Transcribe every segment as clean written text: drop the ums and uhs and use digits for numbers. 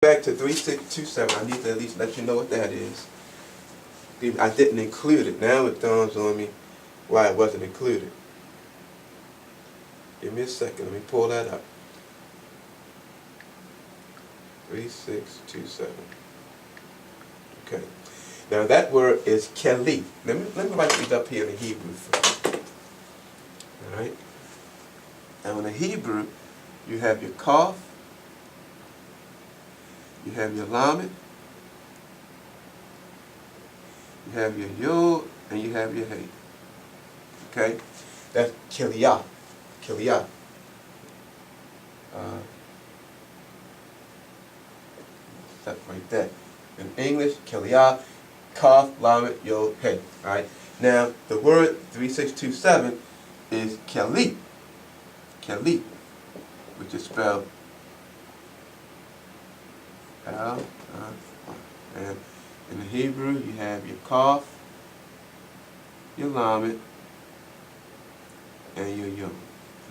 Back to 3627, I need to at least let you know what that is. I didn't include it. Now it dawns on me why it wasn't included. Give me a second. Let me pull that up. 3627. Okay. Now that word is keli. Let me write these up here in the Hebrew first. All right. Now in the Hebrew, you have your kaf, you have your lamed, you have your yod, and you have your hey. Okay? That's kiliyah. Kiliyah. Separate that. In English, kiliyah, kaf, lamed, yod, hey. Alright? Now, the word 3627 is keli. Keli, which is spelled L, and in the Hebrew, you have your kaf, your lamed, and your yod.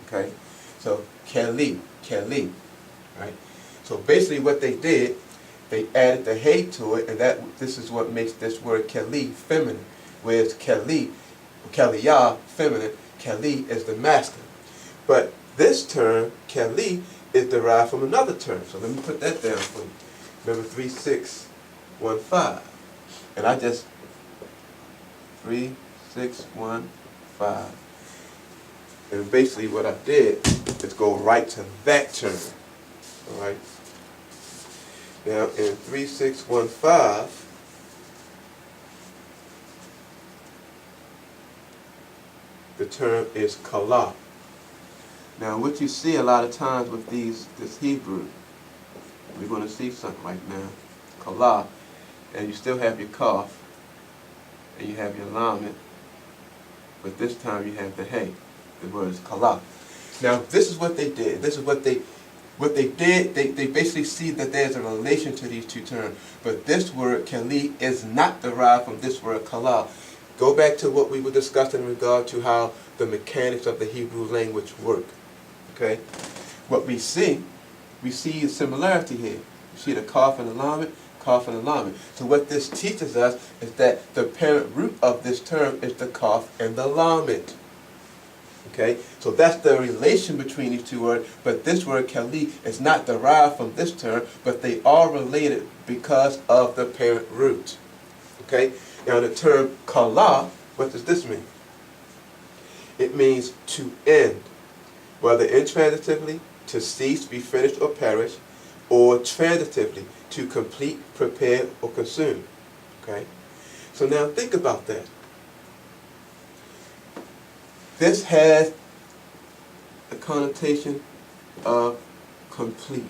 Okay? So, keli, keli. Right? So basically what they did, they added the hey to it, and this is what makes this word keli feminine. Whereas keliyah, feminine, keli is the masculine. But this term, keli, is derived from another term. So let me put that down for you. Remember 3615. And I just 3615. And basically what I did is go right to that term. Alright? Now in 3615, the term is kala. Now what you see a lot of times with this Hebrew, we're going to see something right now, kala, and you still have your kaf, and you have your lamed, but this time you have the hey. The word is kala. Now this is what they did. This is what they did. They basically see that there's a relation to these two terms. But this word keli is not derived from this word kala. Go back to what we were discussing in regard to how the mechanics of the Hebrew language work. Okay? What we see a similarity here. You see the kaf and the lamed, kaf and the lamed. So what this teaches us is that the parent root of this term is the kaf and the lamed. Okay, so that's the relation between these two words, but this word keli is not derived from this term, but they are related because of the parent root. Okay, now the term kala, what does this mean? It means to end, whether intransitively, to cease, be finished, or perish, or transitively, to complete, prepare, or consume. Okay, so now think about that. This has a connotation of complete.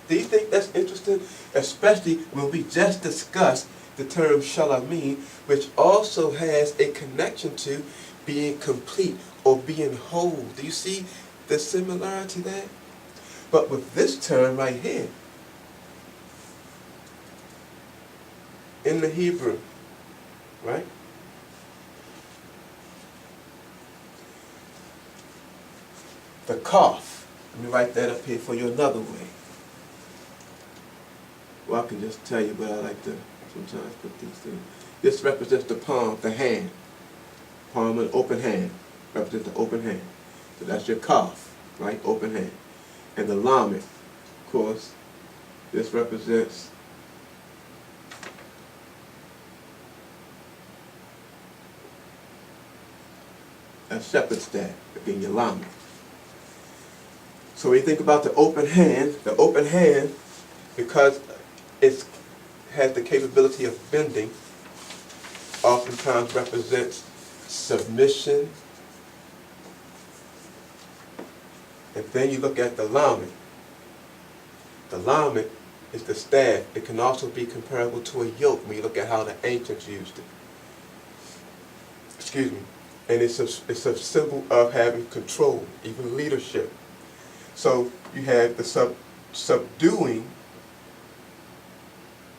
Do you think that's interesting? Especially when we just discussed the term shalamim, which also has a connection to being complete or being whole. Do you see the similarity there? But with this term right here, in the Hebrew, right? The kaf. Let me write that up here for you another way. Well, I can just tell you, but I like to sometimes put these things. This represents the palm, the hand. Palm and open hand. Represents the open hand. So that's your kaf, right? Open hand. And the lamed, of course, this represents a shepherd's staff, again, your lamed. So when you think about the open hand, because it has the capability of bending, oftentimes represents submission. And then you look at the lamed. The lamed is the staff. It can also be comparable to a yoke when you look at how the ancients used it. Excuse me. And it's a symbol of having control, even leadership. So you have the subduing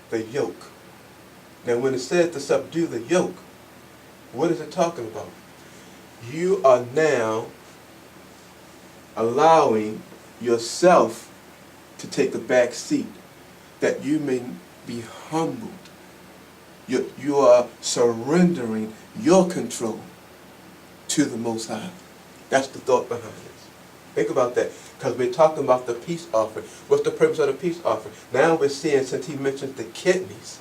the yoke. Now when it says to subdue the yoke, what is it talking about? You are now allowing yourself to take a back seat, that you may be humbled. You are surrendering your control to the Most High. That's the thought behind this. Think about that, because we're talking about the peace offering. What's the purpose of the peace offering? Now we're seeing, since he mentions the kidneys,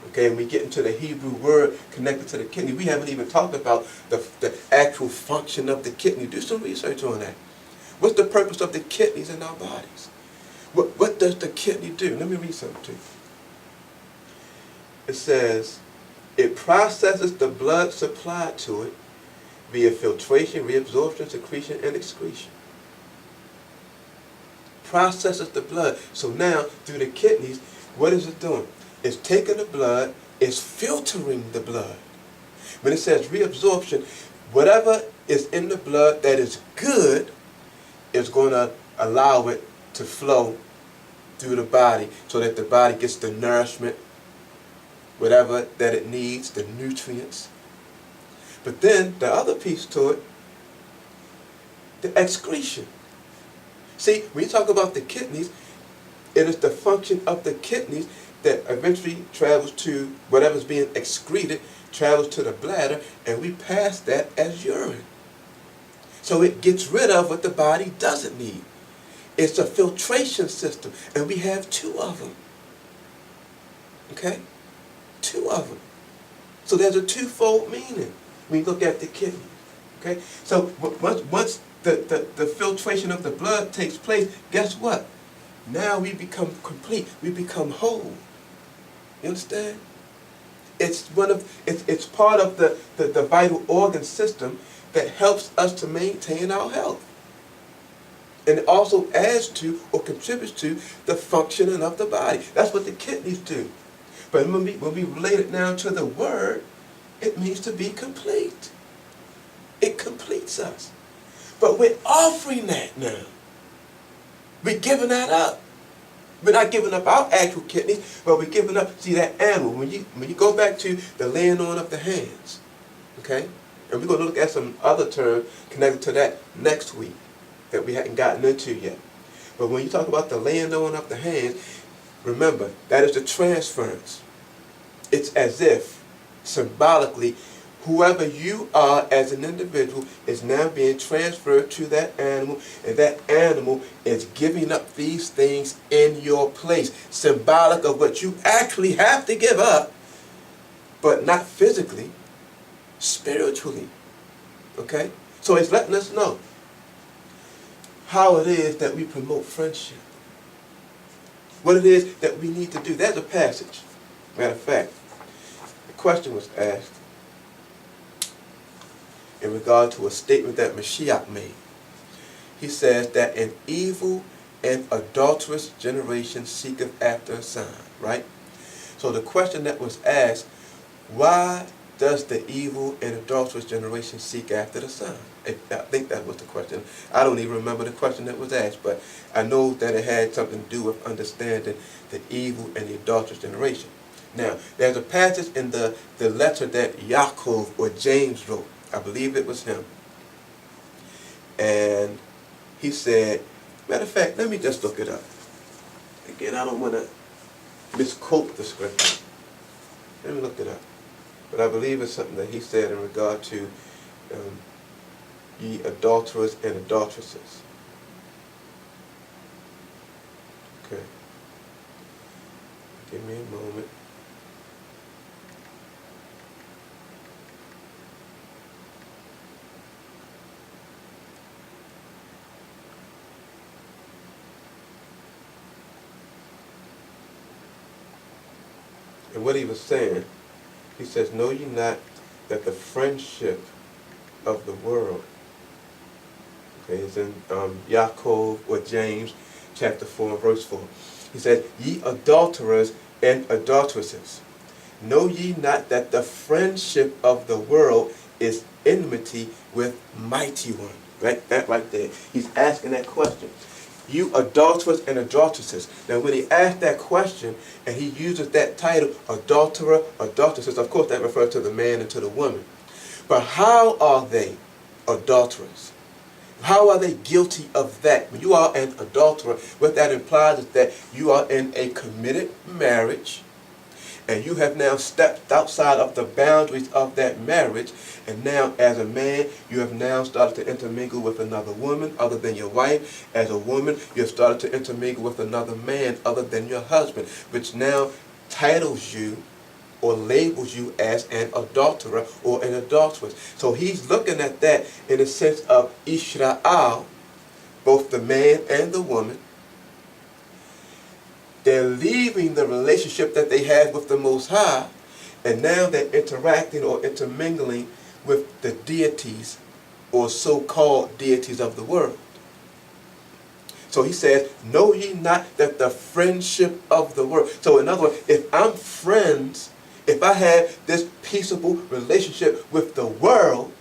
okay, and we get into the Hebrew word connected to the kidney, we haven't even talked about the actual function of the kidney. Do some research on that. What's the purpose of the kidneys in our bodies? What does the kidney do? Let me read something to you. It says, it processes the blood supplied to it via filtration, reabsorption, secretion, and excretion. Processes the blood. So now, through the kidneys, what is it doing? It's taking the blood, it's filtering the blood. When it says reabsorption, whatever is in the blood that is good is going to allow it to flow through the body so that the body gets the nourishment, whatever that it needs, the nutrients. But then the other piece to it, the excretion. See, when you talk about the kidneys, it is the function of the kidneys that eventually travels to whatever's being excreted, travels to the bladder, and we pass that as urine. So it gets rid of what the body doesn't need. It's a filtration system, and we have two of them. Okay? Two of them. So there's a twofold meaning when you look at the kidney. Okay? So once the filtration of the blood takes place, guess what? Now we become complete. We become whole. You understand? It's part of the vital organ system that helps us to maintain our health. And it also adds to or contributes to the functioning of the body. That's what the kidneys do. But when we relate it now to the word, it means to be complete. It completes us. But we're offering that now. We're giving that up. We're not giving up our actual kidneys, but we're giving up, see, that animal. When you go back to the laying on of the hands, okay? And we're going to look at some other terms connected to that next week that we hadn't gotten into yet. But when you talk about the laying on of the hands, remember, that is the transference. It's as if, symbolically, whoever you are as an individual is now being transferred to that animal, and that animal is giving up these things in your place. Symbolic of what you actually have to give up, but not physically, spiritually. Okay? So it's letting us know how it is that we promote friendship. What it is that we need to do. There's a passage. Matter of fact, the question was asked in regard to a statement that Mashiach made. He says that an evil and adulterous generation seeketh after a sign, right? So the question that was asked, why does the evil and adulterous generation seek after the sign? I think that was the question. I don't even remember the question that was asked, but I know that it had something to do with understanding the evil and the adulterous generation. Now, there's a passage in the letter that Yaakov or James wrote. I believe it was him. And he said, matter of fact, let me just look it up. Again, I don't want to misquote the scripture. Let me look it up. But I believe it's something that he said in regard to ye adulterers and adulteresses. Okay. Give me a moment. And what he was saying, he says, know ye not that the friendship of the world, okay, is in Yaakov or James chapter 4 and verse 4. He said, ye adulterers and adulteresses, know ye not that the friendship of the world is enmity with mighty one? Right, that right there. He's asking that question. You adulterers and adulteresses. Now when he asked that question and he uses that title, adulterer, adulteresses, of course that refers to the man and to the woman. But how are they adulterers? How are they guilty of that? When you are an adulterer, what that implies is that you are in a committed marriage, and you have now stepped outside of the boundaries of that marriage, and now as a man, you have now started to intermingle with another woman other than your wife. As a woman, you have started to intermingle with another man other than your husband, which now titles you or labels you as an adulterer or an adulteress. So he's looking at that in the sense of Israel, both the man and the woman. They're leaving the relationship that they had with the Most High, and now they're interacting or intermingling with the deities or so-called deities of the world. So he says, know ye not that the friendship of the world. So in other words, if I'm friends, if I have this peaceable relationship with the world,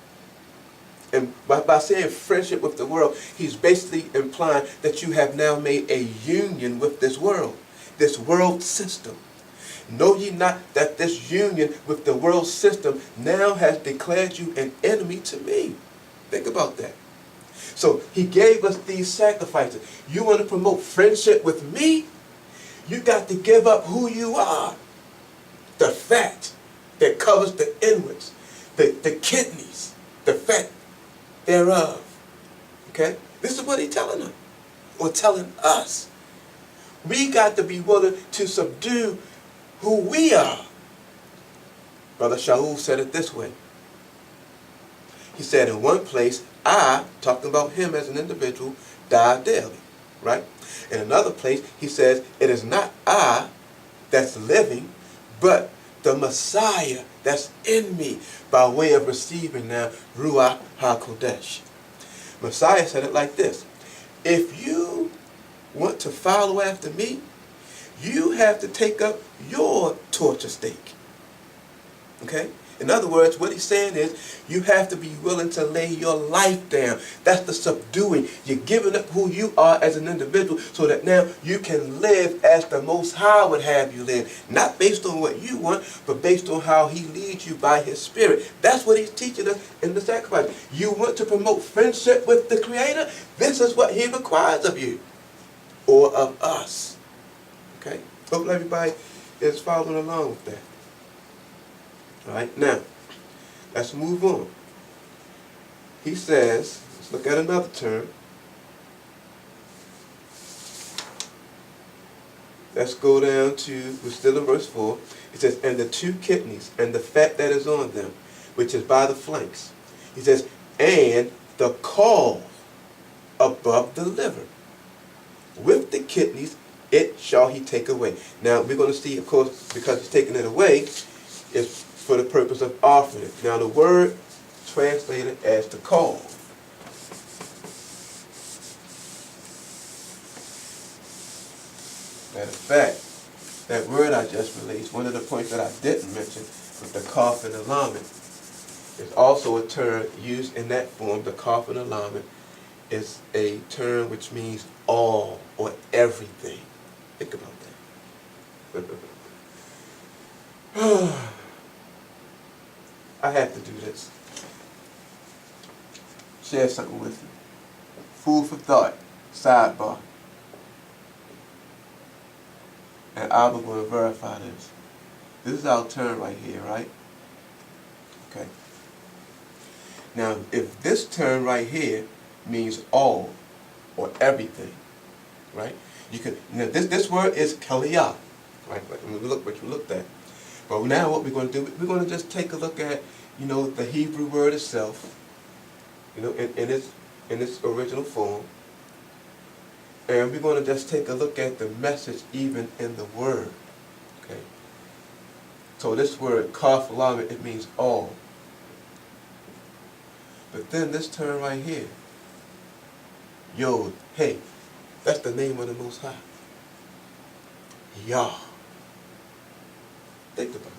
and by saying friendship with the world, he's basically implying that you have now made a union with this world system. Know ye not that this union with the world system now has declared you an enemy to me? Think about that. So he gave us these sacrifices. You want to promote friendship with me? You got to give up who you are. The fat that covers the inwards, the kidneys, the fat thereof. Okay? This is what he's telling them, or telling us. We got to be willing to subdue who we are. Brother Shaul said it this way. He said in one place, I, talking about him as an individual, die daily. Right? In another place, he says, it is not I that's living, but the Messiah that's in me by way of receiving now Ruach HaKodesh. Messiah said it like this. If you want to follow after me, you have to take up your torture stake. Okay? In other words, what he's saying is, you have to be willing to lay your life down. That's the subduing. You're giving up who you are as an individual so that now you can live as the Most High would have you live. Not based on what you want, but based on how he leads you by his Spirit. That's what he's teaching us in the sacrifice. You want to promote friendship with the Creator? This is what he requires of you. Or of us. Okay? Hope everybody is following along with that. Alright, now, let's move on. He says, let's look at another term. Let's go down to, we're still in verse 4. It says, and the two kidneys, and the fat that is on them, which is by the flanks. He says, and the caul above the liver. With the kidneys, it shall he take away. Now, we're going to see, of course, because he's taking it away, it's for the purpose of offering it. Now the word translated as the caul. Matter of fact, that word I just released, one of the points that I didn't mention with the kaf and the lamed, is also a term used in that form. The kaf and the lamed is a term which means all or everything. Think about that. I have to do this. Share something with you. Food for thought. Sidebar. And I'm going to verify this. This is our term right here, right? Okay. Now, if this term right here means all or everything, right? You could. Now, this word is kaliyah, right? Look what you looked at. But now what we're going to do, we're going to just take a look at, the Hebrew word itself, in its original form. And we're going to just take a look at the message even in the word. Okay. So this word, kaf lamed, it means all. But then this term right here, Yod, hey, that's the name of the Most High. Yah. Think about that.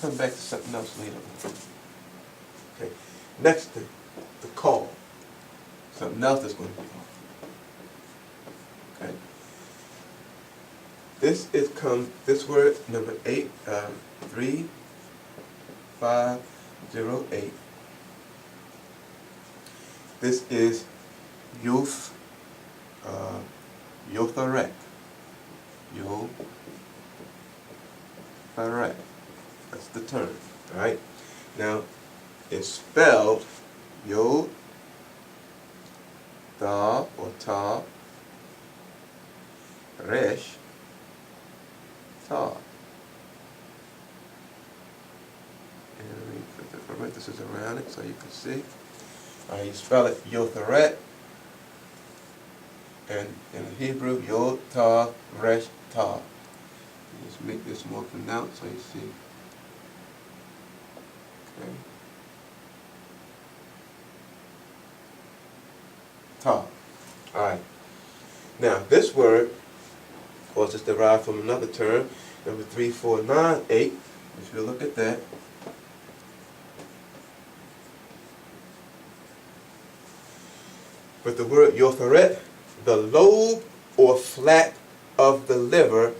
Come back to something else later on. Okay. Next thing, the caul. Something else that's going to be on. Okay. This word number 3508. This is Youth, Yotharek. Yotharek. That's the term. All right. Now, it's spelled Yod, Da, or Ta, Resh, Ta. And let me put the parentheses around it so you can see. All right, you spell it Yotharet, and in Hebrew, Yod, Ta, Resh, Ta. Just make this more pronounced so you see. Okay. Ta. Alright. Now, this word, of course, is derived from another term, number 3498. If you look at that. But the word Yotharet, the lobe or flat of the liver,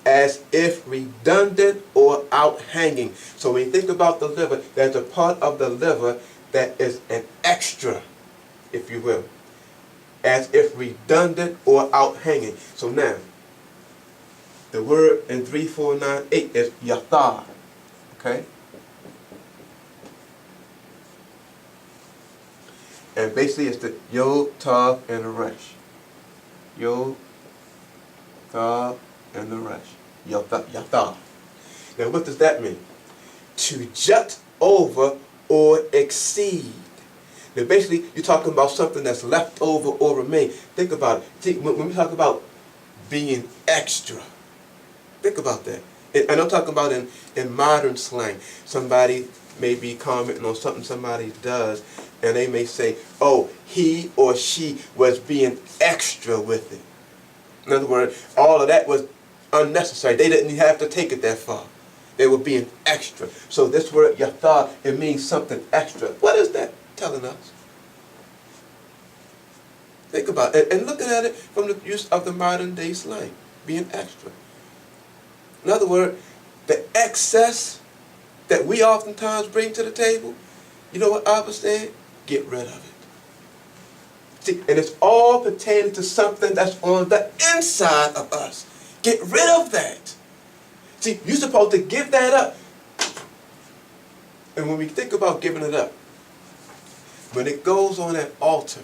as if redundant or out-hanging. So when you think about the liver, there's a part of the liver that is an extra, if you will, as if redundant or out-hanging. So now, the word in 3498 is yathar, okay? And basically it's the Yod, Tav, and the Resh. Yod, Tav, and the Resh. Yathar. Now what does that mean? To jut over or exceed. Now basically you're talking about something that's left over or remain. Think about it. See, when we talk about being extra, think about that. And I'm talking about in modern slang. Somebody may be commenting on something somebody does, and they may say, oh, he or she was being extra with it. In other words, all of that was unnecessary. They didn't have to take it that far. They were being extra. So this word, yathar, it means something extra. What is that telling us? Think about it. And looking at it from the use of the modern day slang, being extra. In other words, the excess that we oftentimes bring to the table, you know what Abba said? Get rid of it. See, and it's all pertaining to something that's on the inside of us. Get rid of that. See, you're supposed to give that up. And when we think about giving it up, when it goes on that altar,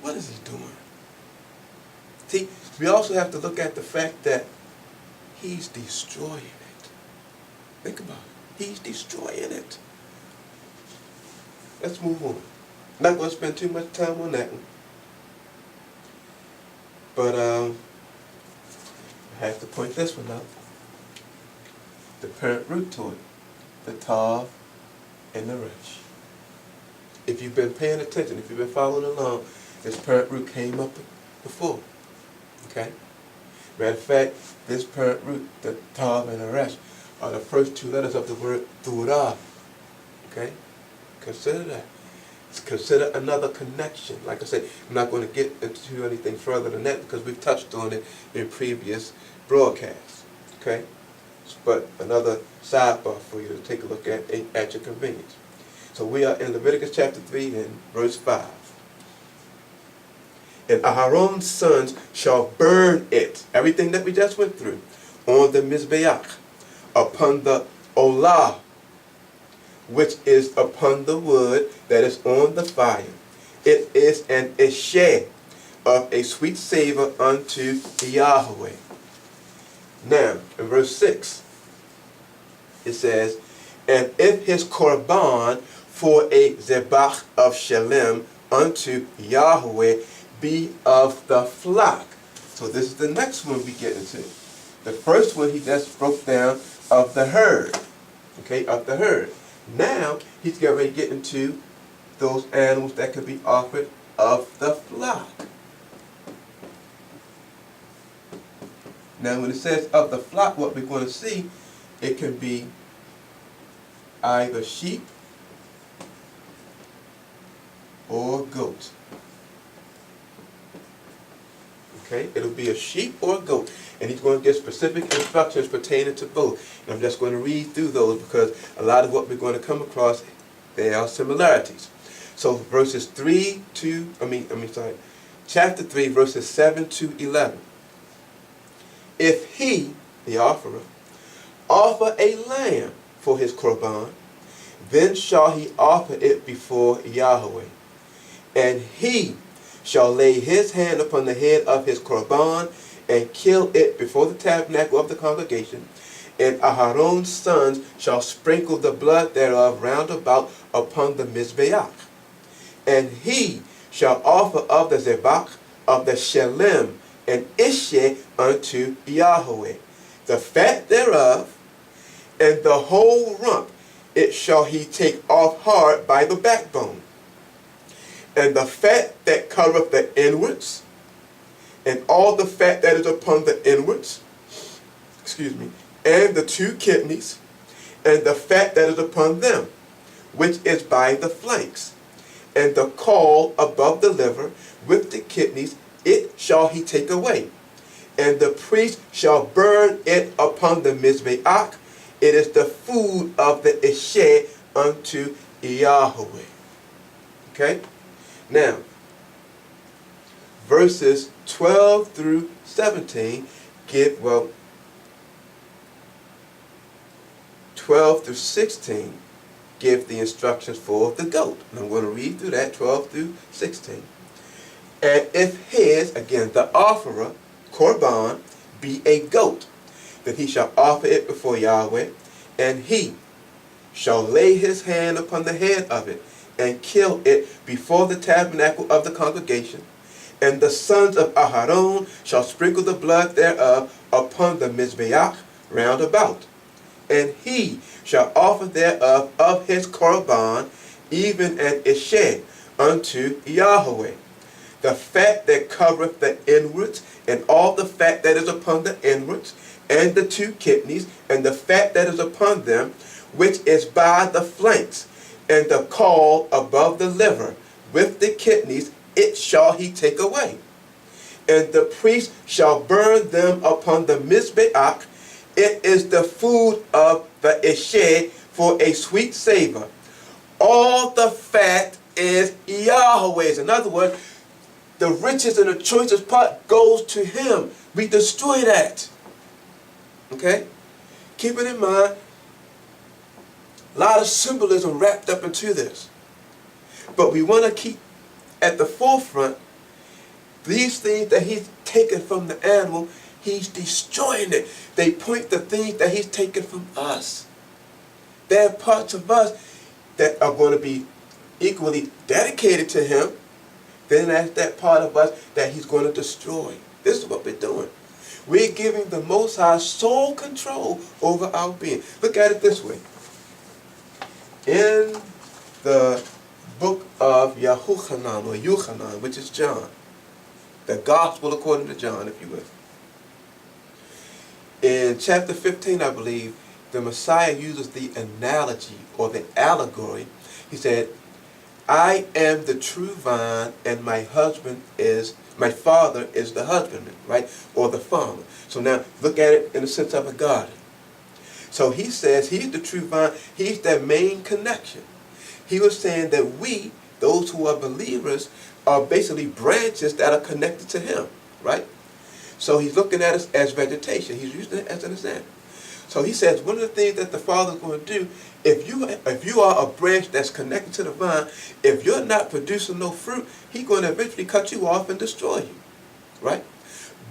what is he doing? See, we also have to look at the fact that he's destroying it. Think about it. He's destroying it. Let's move on. Not going to spend too much time on that one. But I have to point this one out. The parent root to it. The Tav and the Resh. If you've been paying attention, if you've been following along, this parent root came up before. Okay? Matter of fact, this parent root, the Tav and the Resh, are the first two letters of the word Thurah. Okay? Consider that. Consider another connection. Like I said, I'm not going to get into anything further than that because we've touched on it in previous broadcasts. Okay? But another sidebar for you to take a look at your convenience. So we are in Leviticus chapter 3 and verse 5. And Aaron's sons shall burn it, everything that we just went through, on the Mizbeach, upon the Olah, which is upon the wood that is on the fire. It is an esheh of a sweet savor unto Yahweh. Now, in verse 6, it says, and if his korban for a zebach of shalem unto Yahweh be of the flock. So this is the next one we get into. The first one he just broke down of the herd. Okay, of the herd. Now he's getting ready to get into those animals that could be offered of the flock. Now when it says of the flock, what we're going to see, it can be either sheep or goat. Okay, it'll be a sheep or a goat. And he's going to give specific instructions pertaining to both. And I'm just going to read through those because a lot of what we're going to come across, there are similarities. So chapter 3, verses 7 to 11. If he, the offerer, offer a lamb for his korban, then shall he offer it before Yahweh. And he shall lay his hand upon the head of his korban and kill it before the tabernacle of the congregation. And Aharon's sons shall sprinkle the blood thereof round about upon the Mizbeach. And he shall offer of the Zebach of the Shelem and Isheh unto Yahweh, the fat thereof, and the whole rump it shall he take off hard by the backbone, and the fat that covereth the inwards, and all the fat that is upon the inwards, and the 2 kidneys, and the fat that is upon them, which is by the flanks, and the caul above the liver, with the kidneys, it shall he take away. And the priest shall burn it upon the Mizbeach. It is the food of the Isheh unto Yahweh. Okay? Now, verses 12 through 17 12 through 16 give the instructions for the goat. And I'm going to read through that, 12 through 16. And if his, again, the offerer, korban, be a goat, then he shall offer it before Yahweh, and he shall lay his hand upon the head of it, and kill it before the tabernacle of the congregation. And the sons of Aharon shall sprinkle the blood thereof upon the Mizbeach round about. And he shall offer thereof of his korban, even an Isheh, unto Yahweh. The fat that covereth the inwards, and all the fat that is upon the inwards, and the 2 kidneys, and the fat that is upon them, which is by the flanks, and the caul above the liver, with the kidneys, it shall he take away. And the priest shall burn them upon the Mizbeach. It is the food of the Isheh for a sweet savor. All the fat is Yahweh's. In other words, the richest and the choicest part goes to him. We destroy that. Okay? Keep it in mind, a lot of symbolism wrapped up into this. But we want to keep at the forefront these things that he's taken from the animal, he's destroying it. They point to things that he's taken from us. There are parts of us that are going to be equally dedicated to him. Then there's that part of us that he's going to destroy. This is what we're doing. We're giving the Most High sole control over our being. Look at it this way. In the book of Yahuchanan, or Yuchanan, which is John, the Gospel according to John, if you will. In chapter 15, I believe, the Messiah uses the analogy or the allegory. He said, I am the true vine, and my father is the husbandman, right? Or the farmer. So now look at it in the sense of a garden. So he says he's the true vine, he's that main connection. He was saying that we, those who are believers, are basically branches that are connected to him, right? So he's looking at us as vegetation. He's using it as an example. So he says one of the things that the Father is going to do, if you are a branch that's connected to the vine, if you're not producing no fruit, he's going to eventually cut you off and destroy you, right?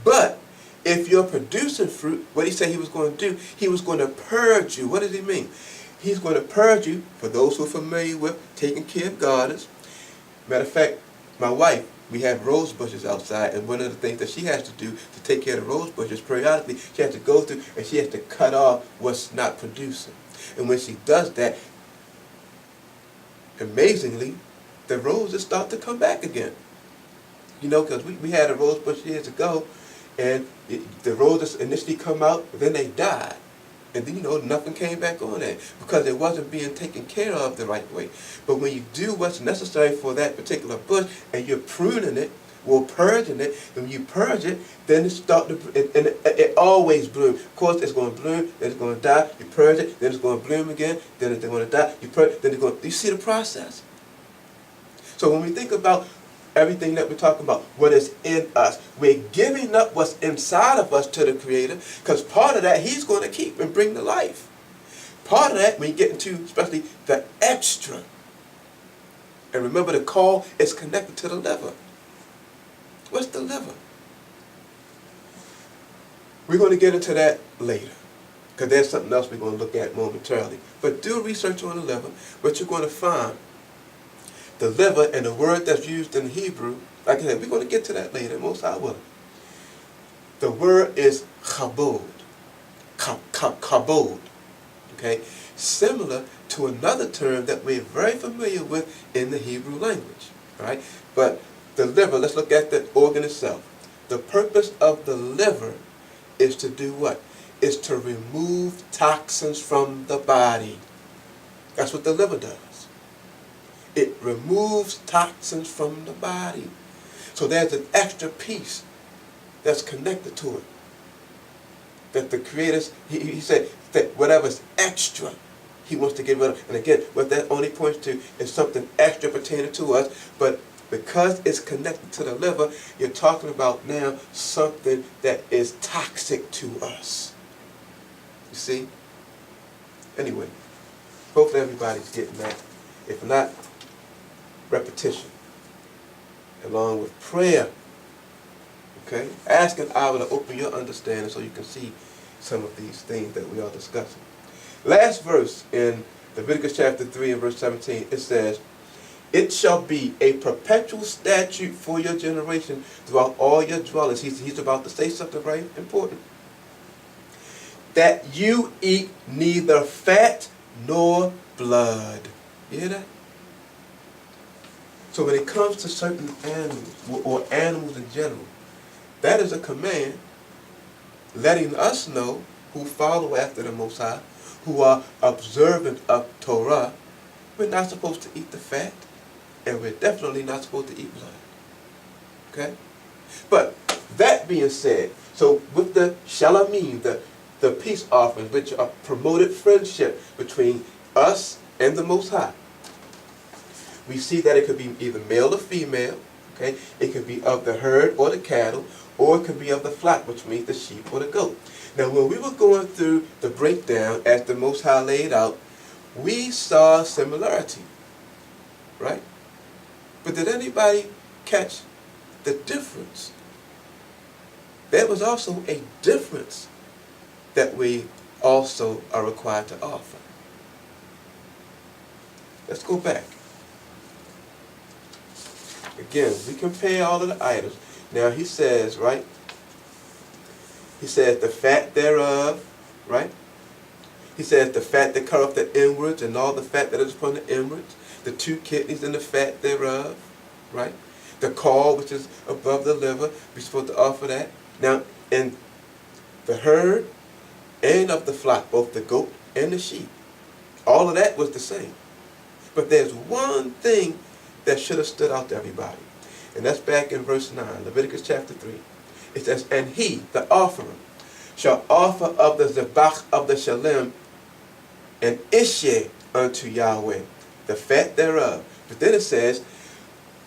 But if you're producing fruit, what he said he was going to do, he was going to purge you. What does he mean? He's going to purge you, for those who are familiar with taking care of gardens. Matter of fact, my wife, we have rose bushes outside, and one of the things that she has to do to take care of the rose bushes, periodically, she has to go through and she has to cut off what's not producing. And when she does that, amazingly, the roses start to come back again. You know, because we had a rose bush years ago, and the roses initially come out, then they died. And then, you know, nothing came back on it because it wasn't being taken care of the right way. But when you do what's necessary for that particular bush and you're pruning it, or purging it, and when you purge it, then it always blooms. Of course, it's going to bloom, then it's going to die. You purge it, then it's going to bloom again, then it's going to die. You purge, then it's going to, you see the process? So when we think about everything that we're talking about, what is in us, we're giving up what's inside of us to the Creator, because part of that He's going to keep and bring to life. Part of that, when you get into especially the extra, and remember the call is connected to the liver. What's the liver? We're going to get into that later, because there's something else we're going to look at momentarily. But do research on the liver. What you're going to find, the liver and the word that's used in Hebrew, like I said, we're going to get to that later, most I will. The word is chabod. Kabod. Okay? Similar to another term that we're very familiar with in the Hebrew language. Right? But the liver, let's look at the organ itself. The purpose of the liver is to do what? Is to remove toxins from the body. That's what the liver does. It removes toxins from the body. So there's an extra piece that's connected to it. That the Creator, he said that whatever's extra, He wants to get rid of. And again, what that only points to is something extra pertaining to us. But because it's connected to the liver, you're talking about now something that is toxic to us. You see? Anyway, hopefully everybody's getting that. If not, repetition, along with prayer. Okay? Asking Allah to open your understanding so you can see some of these things that we are discussing. Last verse in Leviticus chapter 3 and verse 17, it says, "It shall be a perpetual statute for your generation throughout all your dwellings." He's about to say something very important. "That you eat neither fat nor blood." You hear that? So when it comes to certain animals, or animals in general, that is a command letting us know who follow after the Most High, who are observant of Torah, we're not supposed to eat the fat, and we're definitely not supposed to eat blood. Okay? But that being said, so with the shalamim, the peace offerings, which are promoted friendship between us and the Most High, we see that it could be either male or female. Okay? It could be of the herd or the cattle, or it could be of the flock, which means the sheep or the goat. Now, when we were going through the breakdown as the Most High laid out, we saw similarity, right? But did anybody catch the difference? There was also a difference that we also are required to offer. Let's go back. Again, we compare all of the items. Now he says, right? He says the fat thereof, right? He says the fat that covereth the inwards and all the fat that is upon the inwards, the 2 kidneys and the fat thereof, right? The caul, which is above the liver, we're supposed to offer that. Now, in the herd and of the flock, both the goat and the sheep, all of that was the same. But there's one thing that should have stood out to everybody. And that's back in verse 9, Leviticus chapter 3. It says, "And he, the offerer, shall offer of the zebach of the shalem an isheh unto Yahweh, the fat thereof." But then it says,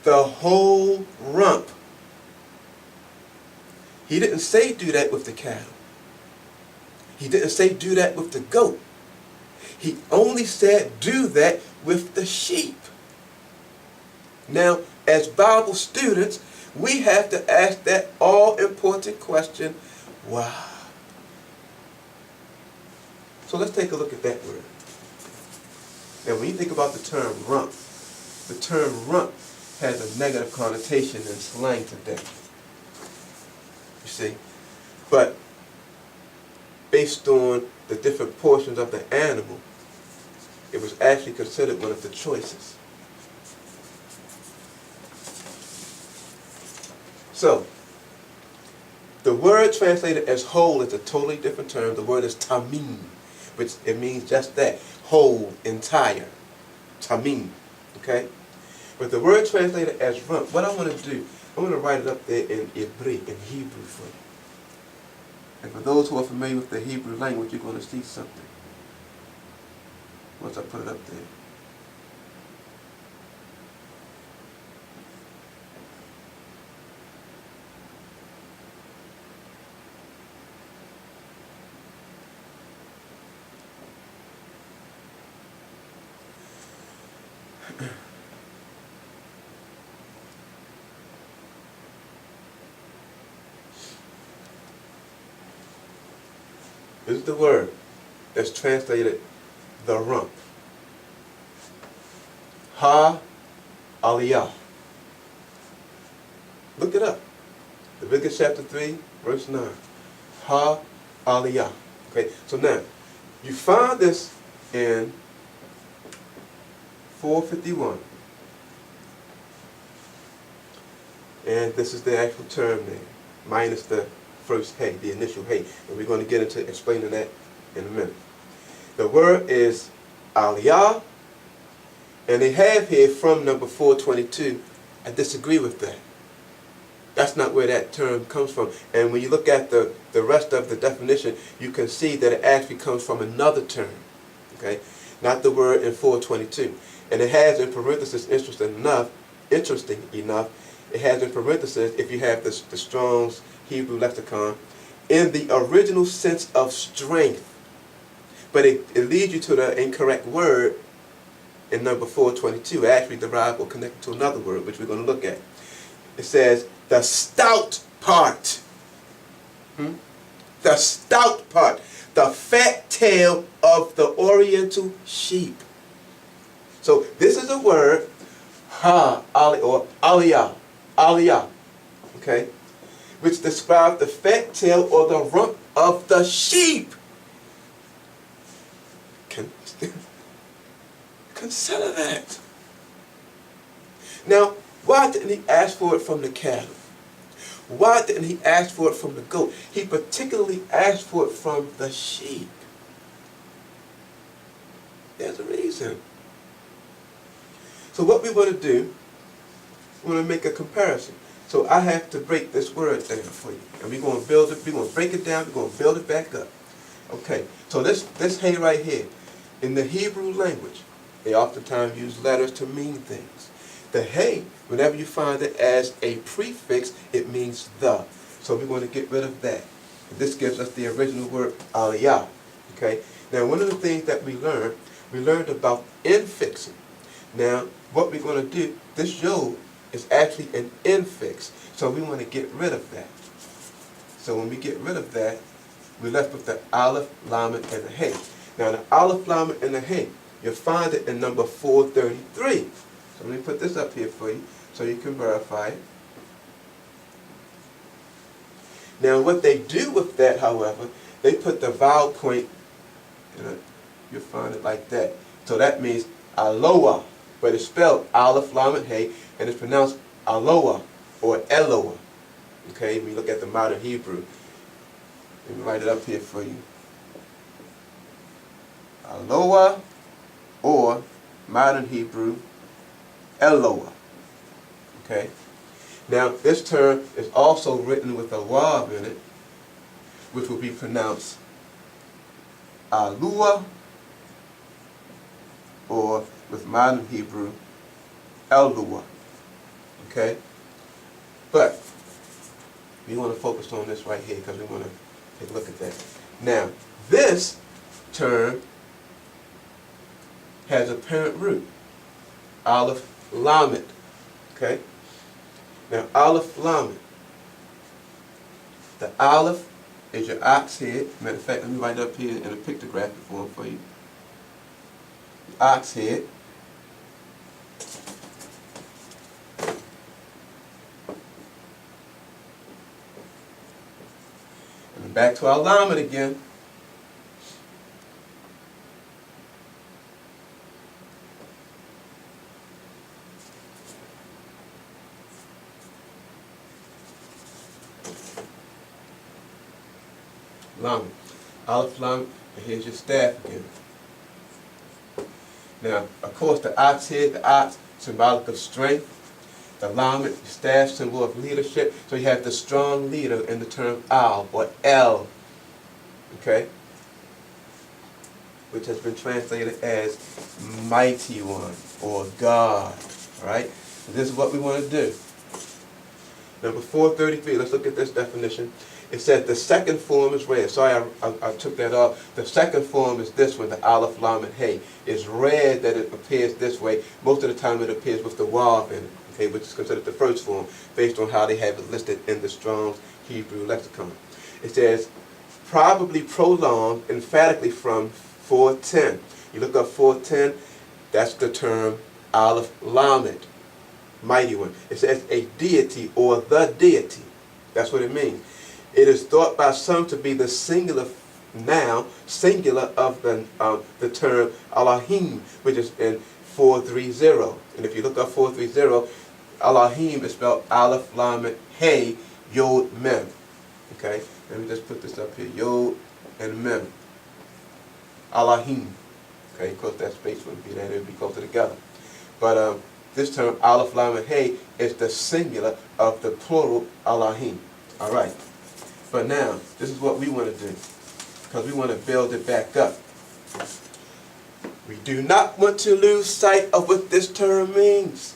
the whole rump. He didn't say do that with the cattle. He didn't say do that with the goat. He only said do that with the sheep. Now, as Bible students, we have to ask that all-important question, why? So let's take a look at that word. Now, when you think about the term rump has a negative connotation in slang today. You see? But based on the different portions of the animal, it was actually considered one of the choices. So, the word translated as whole is a totally different term. The word is tamim, which it means just that, whole, entire, tamim, okay? But the word translated as rump, what I want to do, I want to write it up there in Hebrew for you. And for those who are familiar with the Hebrew language, you're going to see something. Once I put it up there. This is the word that's translated the rump. Ha-aliyah. Look it up. Leviticus chapter 3, verse 9. Ha-aliyah. Okay, so now, you find this in 451. And this is the actual term there, minus the first hey, the initial hey. And we're going to get into explaining that in a minute. The word is aliyah, and they have here from number 422. I disagree with that. That's not where that term comes from. And when you look at the rest of the definition, you can see that it actually comes from another term. Okay? Not the word in 422. And it has in parentheses, interesting enough, it has in parentheses, if you have the Strong's Hebrew lexicon, in the original sense of strength. But it leads you to the incorrect word in number 422, actually derived or connected to another word, which we're going to look at. It says, the stout part. The stout part. The fat tail of the oriental sheep. So this is a word, or aliyah, okay, which describes the fat tail or the rump of the sheep. Consider that. Now, why didn't he ask for it from the cattle? Why didn't he ask for it from the goat? He particularly asked for it from the sheep. There's a reason. So what we want to do, we want to make a comparison. So I have to break this word down for you. And we're going to build it, we're going to break it down, we're going to build it back up. Okay, so this hey right here, in the Hebrew language, they oftentimes use letters to mean things. The hey, whenever you find it as a prefix, it means the. So we want to get rid of that. This gives us the original word aliyah. Okay? Now one of the things that we learned about infixing. Now what we're going to do, this yod is actually an infix. So we want to get rid of that. So when we get rid of that, we're left with the aleph, lamed, and the hey. Now the aleph, lamed, and the hey, you'll find it in number 433. So let me put this up here for you so you can verify it. Now what they do with that, however, they put the vowel point, you'll find it like that. So that means aloha, but it's spelled aleph, lamed, hey, and it's pronounced aloha or eloah. Okay, when you look at the modern Hebrew, let me write it up here for you. Aloha or modern Hebrew, Eloah. Okay? Now, this term is also written with a wav in it, which will be pronounced Alua, or with modern Hebrew, Elua. Okay? But we want to focus on this right here because we want to take a look at that. Now, this term has a parent root, aleph, lamed. Okay? Now, aleph, lamed. The aleph is your ox head. Matter of fact, let me write it up here in a pictographic form for you. The ox head. And back to our lamed again. Lamed. Aleph, lamed, and here's your staff again. Now, of course, the ox head, the ox, symbolic of strength. The lamed, the staff, symbol of leadership. So you have the strong leader in the term al, or el. Okay? Which has been translated as mighty one, or God. Alright? So this is what we want to do. Number 433, let's look at this definition. It says the second form is red. Sorry, I took that off. The second form is this one, the Aleph, Lam, and Hey. It's red that it appears this way. Most of the time it appears with the Wav in it, okay, which is considered the first form, based on how they have it listed in the Strong's Hebrew lexicon. It says, probably prolonged emphatically from 410. You look up 410, that's the term Aleph Lamed, mighty one. It says a deity or the deity. That's what it means. It is thought by some to be the singular noun, singular of the term Elohim, which is in 430. And if you look up 430, Elohim is spelled Aleph Lamed Hey Yod Mem. Okay, let me just put this up here. Yod and Mem. Elohim. Okay, of course that space wouldn't be there, it would be closer together. But this term, Aleph Lamed Hey, is the singular of the plural Elohim. All right. But now, this is what we want to do, because we want to build it back up. We do not want to lose sight of what this term means.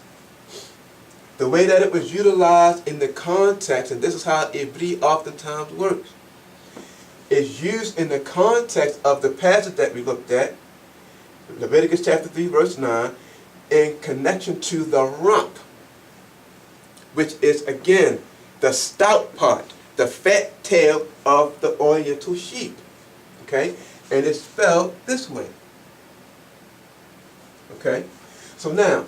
The way that it was utilized in the context, and this is how Ivri oftentimes works, is used in the context of the passage that we looked at, Leviticus chapter 3, verse 9, in connection to the rump, which is, again, the stout part, the fat tail of the Oriental sheep. Okay? And it's spelled this way. Okay? So now,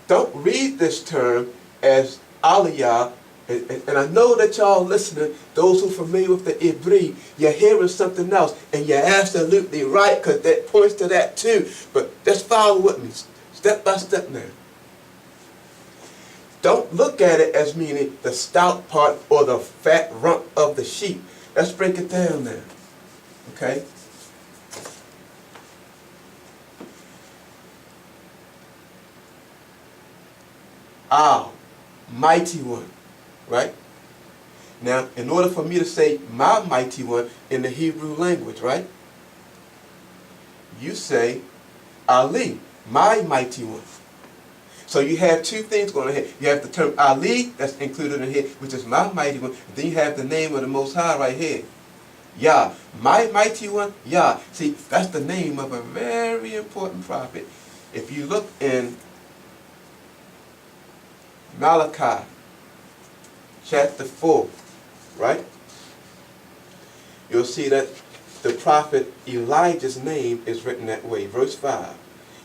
don't read this term as aliyah, and I know that y'all listening, those who are familiar with the Ivri, you're hearing something else, and you're absolutely right, because that points to that too. But just follow with me, step by step now. Don't look at it as meaning the stout part or the fat rump of the sheep. Let's break it down now. Okay? Al, mighty one. Right? Now, in order for me to say my mighty one in the Hebrew language, right? You say Ali, my mighty one. So you have two things going on here. You have the term Ali that's included in here, which is my mighty one. Then you have the name of the Most High right here. Yah. My mighty one, Yah. See, that's the name of a very important prophet. If you look in Malachi chapter 4, right? You'll see that the prophet Elijah's name is written that way. Verse 5.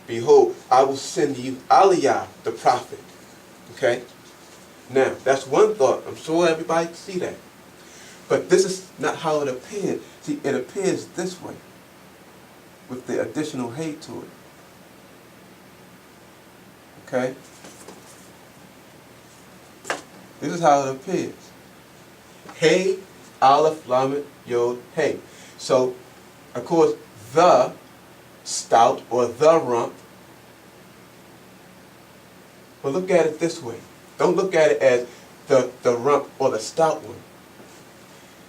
Behold, I will send you Aliyah, the prophet. Okay? Now, that's one thought. I'm sure everybody can see that. But this is not how it appears. See, it appears this way, with the additional hay to it. Okay? This is how it appears. Hey, Aleph, Lamed, Yod, Hey. So, of course, the stout or the rump. But look at it this way. Don't look at it as the rump or the stout one.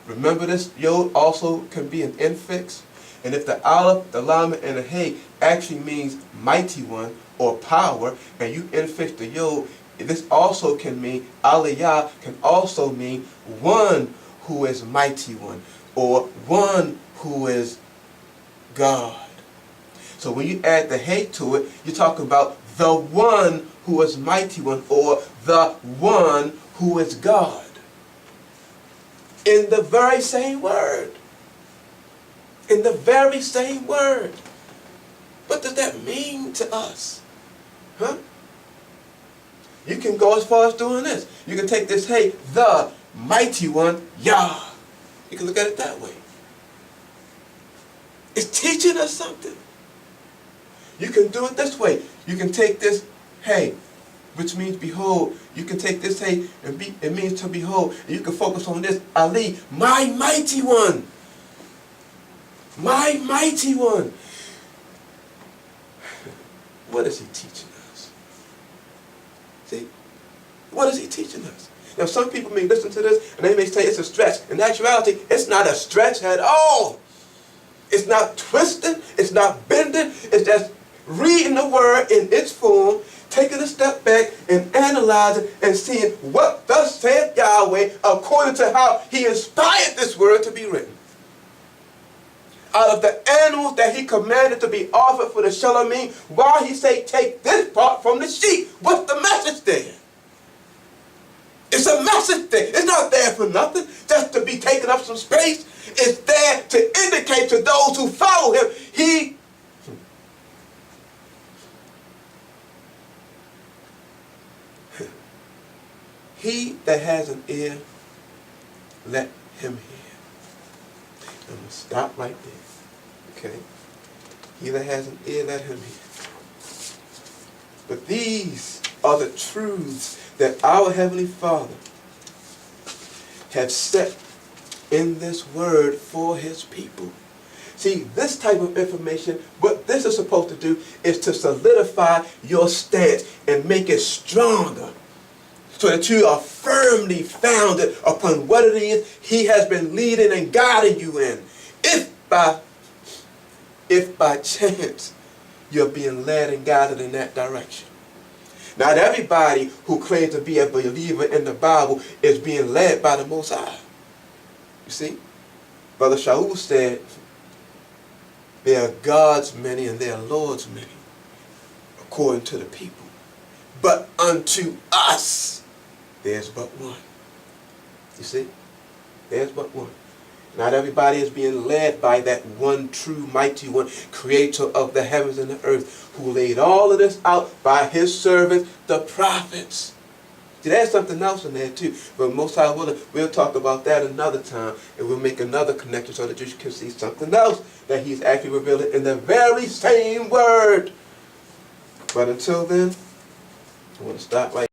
Remember this Yod also can be an infix. And if the Aleph, the Lamed, and the Hey actually means mighty one or power, and you infix the Yod, this also can mean, Aliyah can also mean one who is mighty one, or one who is God. So when you add the Hey to it, you're talking about the one who is mighty one, or the one who is God. In the very same word. In the very same word. What does that mean to us? Huh? You can go as far as doing this. You can take this, hey, the mighty one, Yah. You can look at it that way. It's teaching us something. You can do it this way. You can take this, hey, which means behold. You can take this, hey, and it means to behold. And you can focus on this, Ali, my mighty one. My mighty one. What is he teaching us? See? What is he teaching us? Now, some people may listen to this and they may say it's a stretch. In actuality, it's not a stretch at all. It's not twisting. It's not bending. It's just reading the word in its form, taking a step back and analyzing and seeing what thus saith Yahweh according to how he inspired this word to be written. Out of the animals that he commanded to be offered for the Shalomim, why he say take this part from the sheep? What's the message there? It's a message there. It's not there for nothing, just to be taking up some space. It's there to indicate to those who follow him, he that has an ear, let him hear. I'm going to stop right there. Okay? He that has an ear, let him hear. But these are the truths that our Heavenly Father has set in this word for his people. See, this type of information, what this is supposed to do is to solidify your stance and make it stronger so that you are firmly founded upon what it is he has been leading and guiding you in. If by chance you're being led and guided in that direction. Not everybody who claims to be a believer in the Bible is being led by the Most High. You see? Brother Shaul said, there are gods many and there are lords many, according to the people. But unto us, there's but one. You see? There's but one. Not everybody is being led by that one true mighty one, creator of the heavens and the earth, who laid all of this out by his servants, the prophets. See, there's something else in there too. But most I we'll talk about that another time, and we'll make another connection so that you can see something else that he's actually revealing in the very same word. But until then, I want to stop right